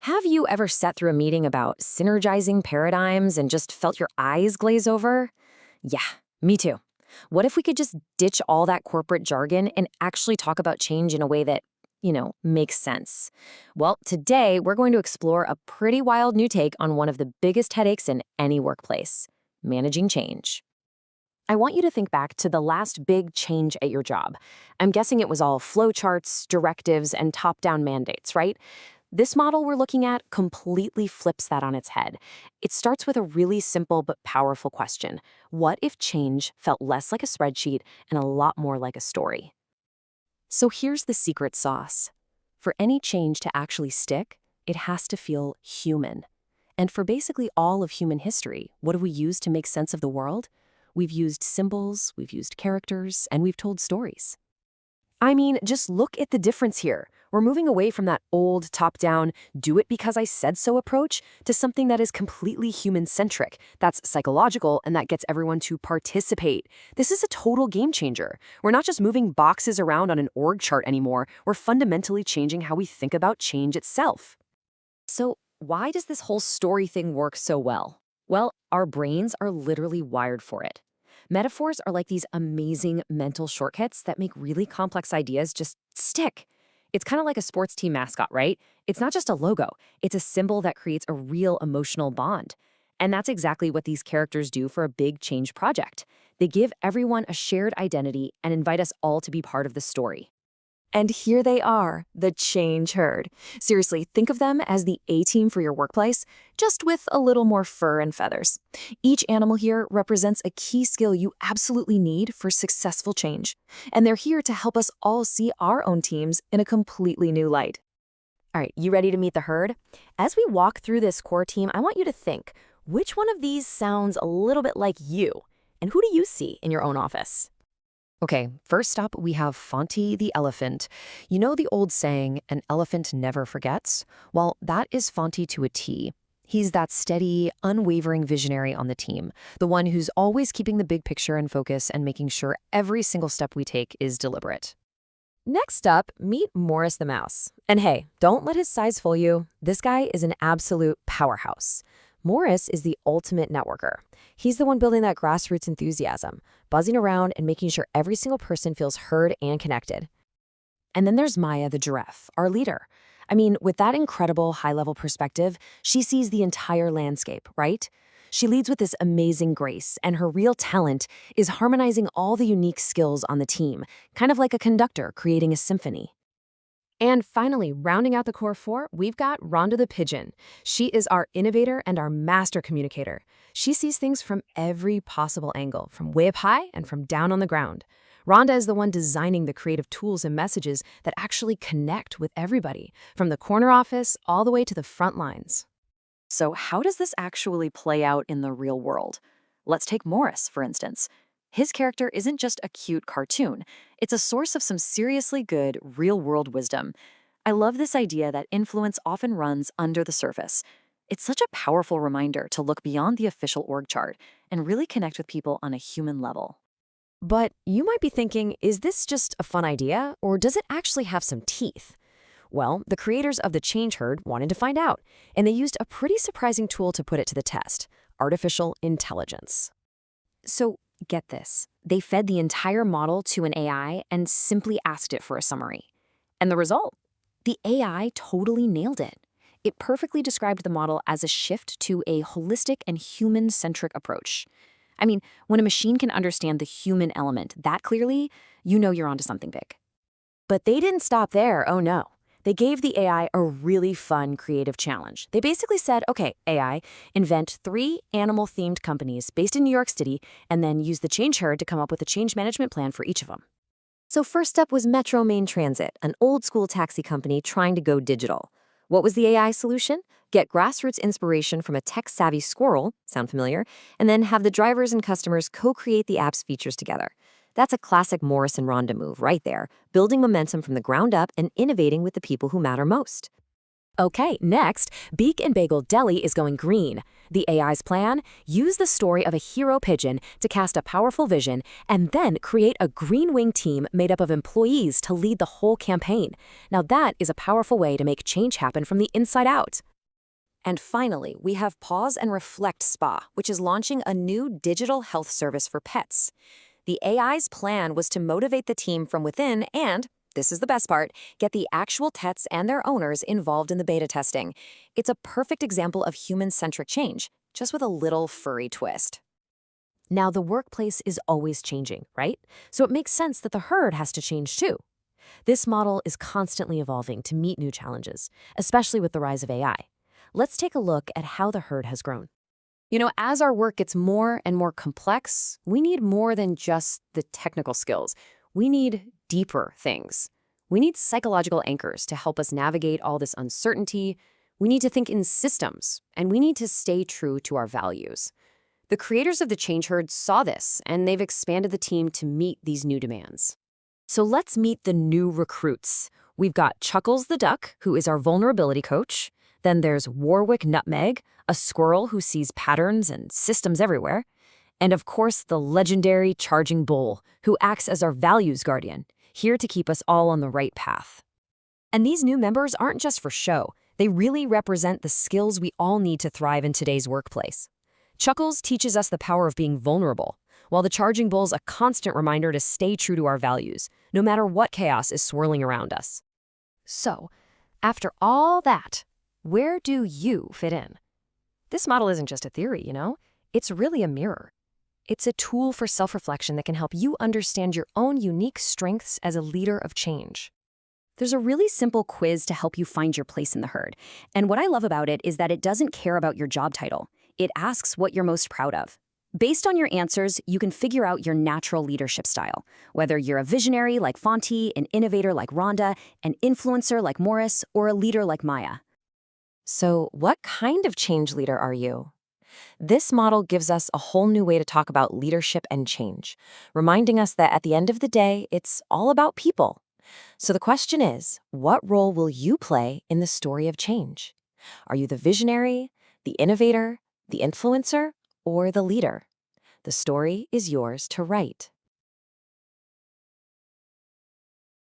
Have you ever sat through a meeting about synergizing paradigms and just felt your eyes glaze over? Yeah, me too. What if we could just ditch all that corporate jargon and actually talk about change in a way that, makes sense? Well, today we're going to explore a pretty wild new take on one of the biggest headaches in any workplace: managing change. I want you to think back to the last big change at your job. I'm guessing it was all flowcharts, directives, and top-down mandates, right? This model we're looking at completely flips that on its head. It starts with a really simple but powerful question. What if change felt less like a spreadsheet and a lot more like a story? So here's the secret sauce. For any change to actually stick, it has to feel human. And for basically all of human history, what have we used to make sense of the world? We've used symbols, we've used characters, and we've told stories. I mean, just look at the difference here. We're moving away from that old top-down, do-it-because-I-said-so approach to something that is completely human-centric, that's psychological, and that gets everyone to participate. This is a total game changer. We're not just moving boxes around on an org chart anymore. We're fundamentally changing how we think about change itself. So why does this whole story thing work so well? Well, our brains are literally wired for it. Metaphors are like these amazing mental shortcuts that make really complex ideas just stick. It's kind of like a sports team mascot, right? It's not just a logo. It's a symbol that creates a real emotional bond. And that's exactly what these characters do for a big change project. They give everyone a shared identity and invite us all to be part of the story. And here they are, the change herd. Seriously, think of them as the A-team for your workplace, just with a little more fur and feathers. Each animal here represents a key skill you absolutely need for successful change. And they're here to help us all see our own teams in a completely new light. All right, you ready to meet the herd? As we walk through this core team, I want you to think, which one of these sounds a little bit like you? And who do you see in your own office? Okay, first up, we have Fonty the elephant. You know the old saying, an elephant never forgets? Well, that is Fonty to a T. He's that steady, unwavering visionary on the team, the one who's always keeping the big picture in focus and making sure every single step we take is deliberate. Next up, meet Morris the mouse. And hey, don't let his size fool you. This guy is an absolute powerhouse. Morris is the ultimate networker. He's the one building that grassroots enthusiasm, buzzing around and making sure every single person feels heard and connected. And then there's Maya the giraffe, our leader. I mean, with that incredible high-level perspective, she sees the entire landscape, right? She leads with this amazing grace, and her real talent is harmonizing all the unique skills on the team, kind of like a conductor creating a symphony. And finally, rounding out the core four, we've got Rhonda the pigeon. She is our innovator and our master communicator. She sees things from every possible angle, from way up high and from down on the ground. Rhonda is the one designing the creative tools and messages that actually connect with everybody, from the corner office all the way to the front lines. So how does this actually play out in the real world? Let's take Morris, for instance. His character isn't just a cute cartoon. It's a source of some seriously good, real-world wisdom. I love this idea that influence often runs under the surface. It's such a powerful reminder to look beyond the official org chart and really connect with people on a human level. But you might be thinking, is this just a fun idea, or does it actually have some teeth? Well, the creators of the Change Herd wanted to find out, and they used a pretty surprising tool to put it to the test: artificial intelligence. So, get this. They fed the entire model to an AI and simply asked it for a summary. And the result? The AI totally nailed it. It perfectly described the model as a shift to a holistic and human-centric approach. I mean, when a machine can understand the human element that clearly, you know you're onto something big. But they didn't stop there, oh no. They gave the AI a really fun, creative challenge. They basically said, okay, AI, invent 3 animal-themed companies based in New York City, and then use the Change Herd to come up with a change management plan for each of them. So first up was Metro Main Transit, an old-school taxi company trying to go digital. What was the AI solution? Get grassroots inspiration from a tech-savvy squirrel, sound familiar, and then have the drivers and customers co-create the app's features together. That's a classic Morris and Rhonda move right there, building momentum from the ground up and innovating with the people who matter most. Okay, next, Beak and Bagel Deli is going green. The AI's plan? Use the story of a hero pigeon to cast a powerful vision and then create a green wing team made up of employees to lead the whole campaign. Now that is a powerful way to make change happen from the inside out. And finally, we have Pause and Reflect Spa, which is launching a new digital health service for pets. The AI's plan was to motivate the team from within and, this is the best part, get the actual pets and their owners involved in the beta testing. It's a perfect example of human-centric change, just with a little furry twist. Now, the workplace is always changing, right? So it makes sense that the herd has to change too. This model is constantly evolving to meet new challenges, especially with the rise of AI. Let's take a look at how the herd has grown. As our work gets more and more complex, we need more than just the technical skills. We need deeper things. We need psychological anchors to help us navigate all this uncertainty. We need to think in systems, and we need to stay true to our values. The creators of the Change Herd saw this, and they've expanded the team to meet these new demands. So let's meet the new recruits. We've got Chuckles the Duck, who is our vulnerability coach. Then there's Warwick Nutmeg, a squirrel who sees patterns and systems everywhere. And of course, the legendary Charging Bull, who acts as our values guardian, here to keep us all on the right path. And these new members aren't just for show. They really represent the skills we all need to thrive in today's workplace. Chuckles teaches us the power of being vulnerable, while the Charging Bull's a constant reminder to stay true to our values, no matter what chaos is swirling around us. So, after all that, where do you fit in? This model isn't just a theory, It's really a mirror. It's a tool for self-reflection that can help you understand your own unique strengths as a leader of change. There's a really simple quiz to help you find your place in the herd. And what I love about it is that it doesn't care about your job title. It asks what you're most proud of. Based on your answers, you can figure out your natural leadership style, whether you're a visionary like Fonty, an innovator like Rhonda, an influencer like Morris, or a leader like Maya. So, what kind of change leader are you? This model gives us a whole new way to talk about leadership and change, reminding us that at the end of the day, it's all about people. So the question is, what role will you play in the story of change? Are you the visionary, the innovator, the influencer, or the leader? The story is yours to write.